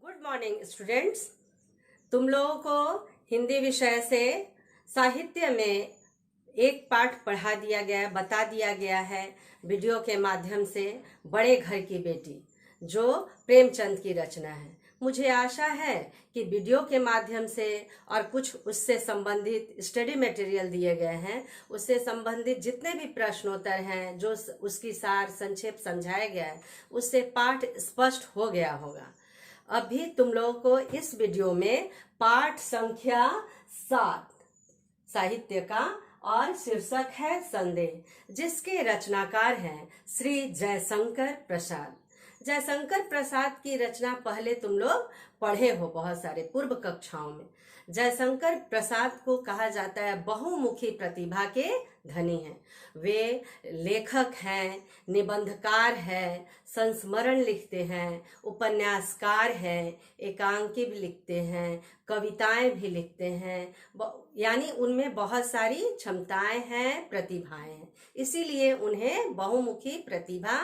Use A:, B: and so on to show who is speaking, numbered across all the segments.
A: Good morning students. तुम लोगों को हिंदी विषय से साहित्य में एक पाठ पढ़ा दिया गया है, बता दिया गया है वीडियो के माध्यम से। बड़े घर की बेटी जो प्रेमचंद की रचना है। मुझे आशा है कि वीडियो के माध्यम से और कुछ उससे संबंधित स्टडी मटेरियल दिए गए हैं, उससे संबंधित जितने भी प्रश्नोत्तर हैं जो उसकी सार संक्षेप समझाया गया है, उससे पाठ स्पष्ट हो गया होगा। अभी तुम लोगों को इस वीडियो में पाठ संख्या 7 साहित्य का और शीर्षक है संदेह, जिसके रचनाकार हैं श्री जयशंकर प्रसाद। जयशंकर प्रसाद की रचना पहले तुम लोग पढ़े हो बहुत सारे पूर्व कक्षाओं में। जयशंकर प्रसाद को कहा जाता है बहुमुखी प्रतिभा के धनी हैं। वे लेखक हैं, निबंधकार हैं, संस्मरण लिखते हैं, उपन्यासकार हैं, एकांकी भी लिखते हैं, कविताएं भी लिखते हैं। यानी उनमें बहुत सारी क्षमताएं हैं, प्रतिभाएं हैं, इसीलिए उन्हें बहुमुखी प्रतिभा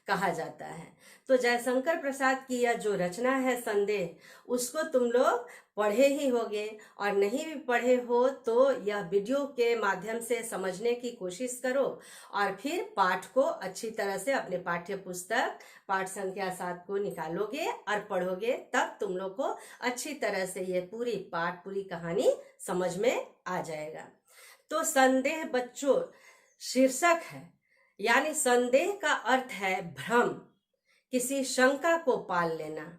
A: कहा जाता है। तो जयशंकर प्रसाद की यह जो रचना है संदेह, उसको तुम लोग पढ़े ही होगे, और नहीं भी पढ़े हो तो यह वीडियो के माध्यम से समझने की कोशिश करो और फिर पाठ को अच्छी तरह से अपने पाठ्य पुस्तक पाठ संख्या 7 को निकालोगे और पढ़ोगे, तब तुम लोग को अच्छी तरह से ये पूरी पाठ पूरी कहानी समझ में आ जाएगा। तो संदेह बच्चों शीर्षक है, यानी संदेह का अर्थ है भ्रम, किसी शंका को पाल लेना,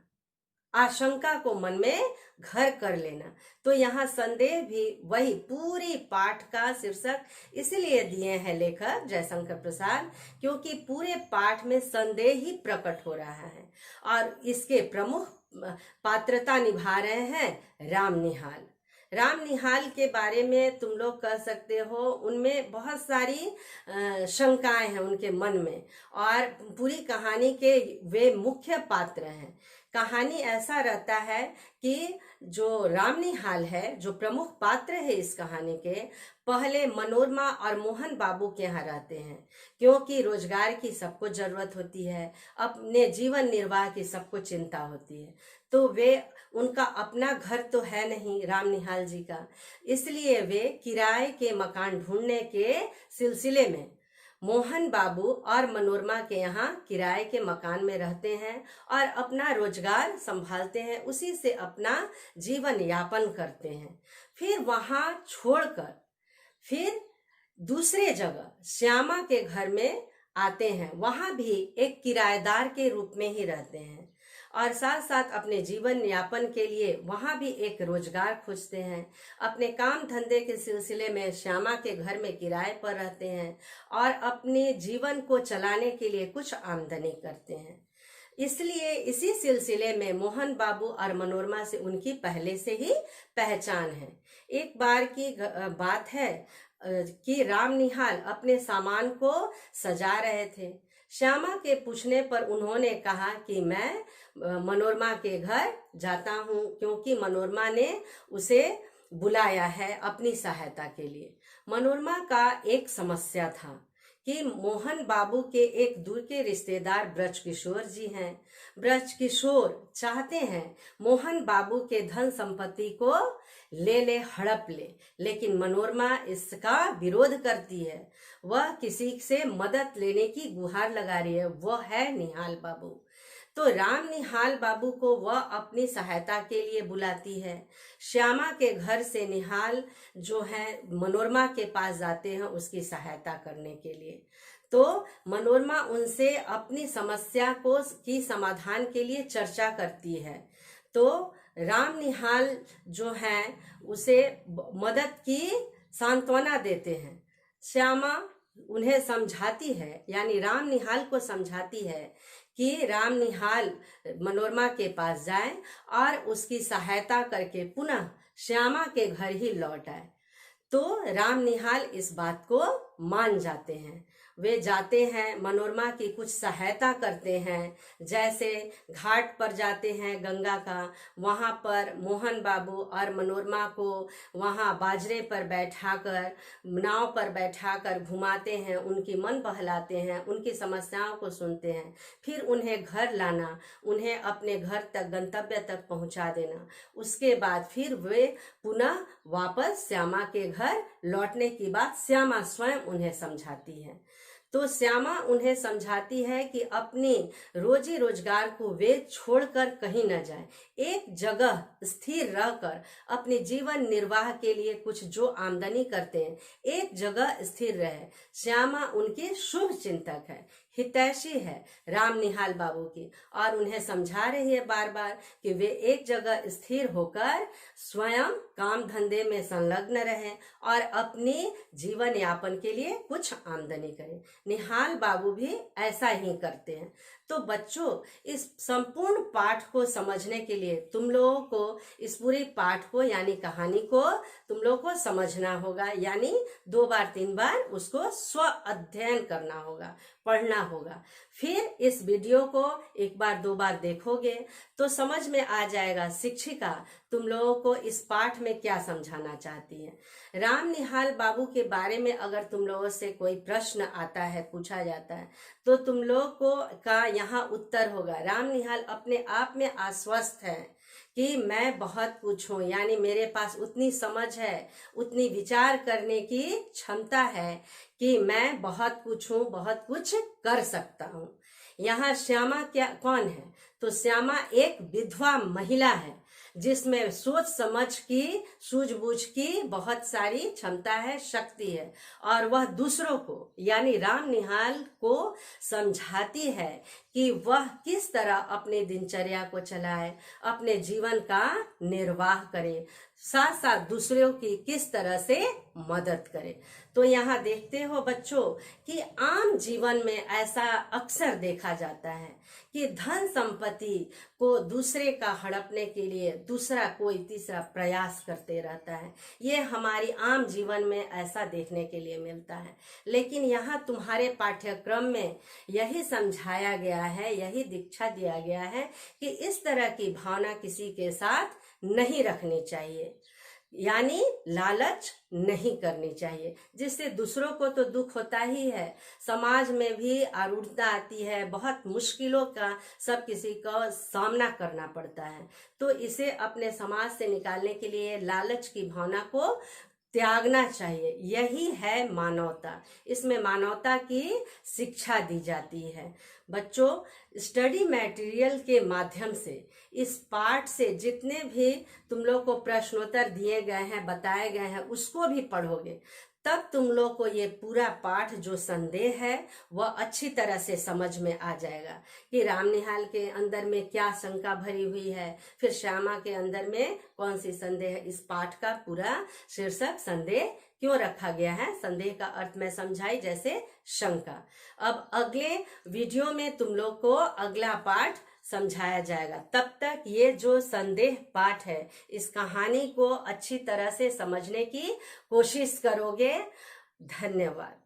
A: आशंका को मन में घर कर लेना। तो यहाँ संदेह भी वही पूरी पाठ का शीर्षक इसलिए दिए हैं लेखक जयशंकर प्रसाद, क्योंकि पूरे पाठ में संदेह ही प्रकट हो रहा है और इसके प्रमुख पात्रता निभा रहे हैं राम निहाल। राम निहाल के बारे में तुम लोग कह सकते हो, उनमें बहुत सारी शंकाएं हैं उनके मन में, और पूरी कहानी के वे मुख्य पात्र हैं। कहानी ऐसा रहता है कि जो राम निहाल है, जो प्रमुख पात्र है इस कहानी के, पहले मनोरमा और मोहन बाबू के यहाँ रहते हैं, क्योंकि रोजगार की सबको जरूरत होती है, अपने जीवन निर्वाह की सबको चिंता होती है। तो वे उनका अपना घर तो है नहीं राम निहाल जी का, इसलिए वे किराए के मकान ढूंढने के सिलसिले में मोहन बाबू और मनोरमा के यहाँ किराए के मकान में रहते हैं और अपना रोजगार संभालते हैं, उसी से अपना जीवन यापन करते हैं। फिर वहां छोड़कर फिर दूसरे जगह श्यामा के घर में आते हैं, वहां भी एक किराएदार के रूप में ही रहते हैं और साथ साथ अपने जीवन यापन के लिए वहां भी एक रोजगार खोजते हैं। अपने काम धंधे के सिलसिले में श्यामा के घर में किराए पर रहते हैं और अपने जीवन को चलाने के लिए कुछ आमदनी करते हैं। इसलिए इसी सिलसिले में मोहन बाबू और मनोरमा से उनकी पहले से ही पहचान है। एक बार की बात है कि राम निहाल अपने सामान को सजा रहे थे। श्यामा के पूछने पर उन्होंने कहा कि मैं मनोरमा के घर जाता हूँ, क्योंकि मनोरमा ने उसे बुलाया है अपनी सहायता के लिए। मनोरमा का एक समस्या था कि मोहन बाबू के एक दूर के रिश्तेदार ब्रजकिशोर जी हैं। ब्रजकिशोर चाहते हैं मोहन बाबू के धन संपत्ति को ले हड़प ले, लेकिन मनोरमा इसका विरोध करती है। वह किसी से मदद लेने की गुहार लगा रही है, वह है निहाल बाबू। तो राम निहाल बाबू को वह अपनी सहायता के लिए बुलाती है। श्यामा के घर से निहाल जो है मनोरमा के पास जाते हैं उसकी सहायता करने के लिए। तो मनोरमा उनसे अपनी समस्या की समाधान के लिए चर्चा करती है। तो राम निहाल जो है उसे मदद की सांत्वना देते हैं। श्यामा उन्हें समझाती है, यानी राम निहाल को समझाती है कि राम निहाल मनोरमा के पास जाए और उसकी सहायता करके पुनः श्यामा के घर ही लौट आए। तो राम निहाल इस बात को मान जाते हैं। वे जाते हैं, मनोरमा की कुछ सहायता करते हैं। जैसे घाट पर जाते हैं गंगा का, वहाँ पर मोहन बाबू और मनोरमा को वहाँ बाजरे पर बैठाकर, नाव पर बैठाकर घुमाते हैं, उनकी मन बहलाते हैं, उनकी समस्याओं को सुनते हैं, फिर उन्हें घर लाना, उन्हें अपने घर तक, गंतव्य तक पहुँचा देना। उसके बाद फिर वे पुनः वापस श्यामा के घर लौटने की बात श्यामा स्वयं उन्हें समझाती है। तो श्यामा उन्हें समझाती है कि अपनी रोजी रोजगार को वे छोड़कर कहीं न जाए, एक जगह स्थिर रहकर अपने जीवन निर्वाह के लिए कुछ जो आमदनी करते हैं, एक जगह स्थिर रहे। श्यामा उनकी शुभ चिंतक है, हितैषी है राम निहाल बाबू की, और उन्हें समझा रही है बार बार कि वे एक जगह स्थिर होकर स्वयं काम धंधे में संलग्न रहें और अपनी जीवन यापन के लिए कुछ आमदनी करें। निहाल बाबू भी ऐसा ही करते हैं। तो बच्चों, इस संपूर्ण पाठ को समझने के लिए तुम लोगों को इस पूरी पाठ को यानी कहानी को तुम लोगों को समझना होगा, यानी 2 बार 3 बार उसको स्व अध्ययन करना होगा, पढ़ना होगा। फिर इस वीडियो को 1 बार 2 बार देखोगे तो समझ में आ जाएगा शिक्षिका तुम लोगों को इस पाठ में क्या समझाना चाहती है। राम निहाल बाबू के बारे में अगर तुम लोगों से कोई प्रश्न आता है, पूछा जाता है, तो तुम लोग को का यहाँ उत्तर होगा। राम निहाल अपने आप में आश्वस्त है कि मैं बहुत कुछ हूँ, यानी मेरे पास उतनी समझ है, उतनी विचार करने की क्षमता है कि मैं बहुत कुछ हूँ, बहुत कुछ कर सकता हूँ। यहाँ श्यामा क्या कौन है? तो श्यामा एक विधवा महिला है जिसमें सोच समझ की, सूझबूझ की बहुत सारी क्षमता है, शक्ति है, और वह दूसरों को यानी राम निहाल को समझाती है कि वह किस तरह अपने दिनचर्या को चलाए, अपने जीवन का निर्वाह करे, साथ साथ दूसरों की किस तरह से मदद करे। तो यहाँ देखते हो बच्चों कि आम जीवन में ऐसा अक्सर देखा जाता है कि धन संपत्ति को दूसरे का हड़पने के लिए दूसरा कोई तीसरा प्रयास करते रहता है। ये हमारी आम जीवन में ऐसा देखने के लिए मिलता है। लेकिन यहाँ तुम्हारे पाठ्यक्रम में यही समझाया गया है, यही दीक्षा दिया गया है कि इस तरह की भावना किसी के साथ नहीं रखनी चाहिए, यानी लालच नहीं करनी चाहिए, जिससे दूसरों को तो दुख होता ही है, समाज में भी आरूढ़ता आती है, बहुत मुश्किलों का सब किसी को सामना करना पड़ता है। तो इसे अपने समाज से निकालने के लिए लालच की भावना को त्यागना चाहिए। यही है मानवता, इसमें मानवता की शिक्षा दी जाती है। बच्चों, स्टडी मटेरियल के माध्यम से इस पाठ से जितने भी तुम लोग को प्रश्नोत्तर दिए गए हैं, बताए गए हैं, उसको भी पढ़ोगे, तब तुम लोग को ये पूरा पाठ जो संदेह है वह अच्छी तरह से समझ में आ जाएगा कि राम निहाल के अंदर में क्या शंका भरी हुई है, फिर श्यामा के अंदर में कौन सी संदेह है। इस पाठ का पूरा शीर्षक संदेह क्यों रखा गया है? संदेह का अर्थ मैं समझाई, जैसे शंका। अब अगले वीडियो में तुम लोग को अगला पाठ समझाया जाएगा। तब तक ये जो संदेह पाठ है, इस कहानी को अच्छी तरह से समझने की कोशिश करोगे। धन्यवाद।